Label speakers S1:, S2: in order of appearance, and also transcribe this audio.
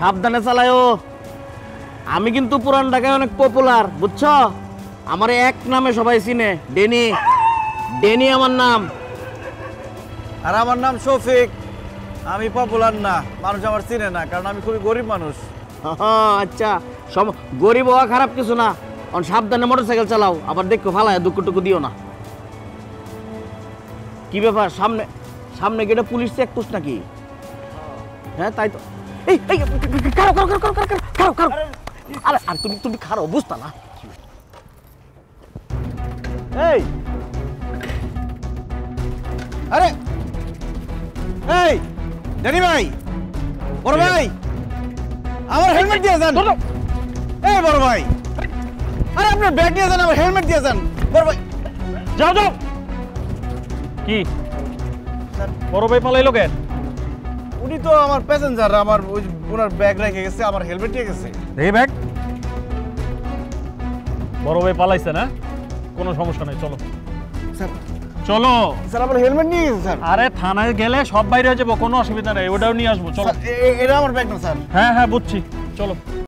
S1: সাবধানে চালায়ও। আমি কিন্তু পুরান ঢাকায় অনেক পপুলার, বুঝছো? আমার এক নামে সবাই চিনে, ডেনি। ডেনি আমার নাম।
S2: আর আমার নাম শফিক। আমি পপুলার না, মানুষ আমার চিনে না, কারণ আমি খুবই গরিব মানুষ।
S1: আচ্ছা, গরিব হওয়া খারাপ কিছু না। সাবধানে মোটরসাইকেল চালাও, আবার দেখো ফালায় দুঃখ দিও না। কি ব্যাপার, সামনে সামনে গেটে পুলিশ চেকপোস্ট নাকি? হ্যাঁ তাই তো। এই খাও। আরে আর তুমি খারো, বুঝতা না?
S2: এই আরে এই ড্যানি ভাই, বড় ভাই, আমার হেলমেট দিয়ে যান। এই বড় ভাই, আরে আপনার ব্যাগ দিয়ে যান, আমার হেলমেট দিয়ে যান। বড় ভাই
S3: যাও যাও। কি বড় ভাই পালাইলো কেন?
S2: উনি তো আমার প্যাসেঞ্জার, আমার ওনার ব্যাগ রেখে গেছে, আমার হেলমেট দিয়ে গেছে।
S3: এই ব্যাগ বড় ভাই পালাইছে না? কোনো সমস্যা নাই, চলো চলো।
S2: স্যার আমার হেলমেট নিয়ে গেছে স্যার।
S3: আরে থানায় গেলে সব বাইরে হয়ে যাবো, কোনো অসুবিধা নেই, ওটাও নিয়ে আসবো, চলো।
S2: এটা আমার ব্যাগ না স্যার।
S3: হ্যাঁ বুঝছি, চলো।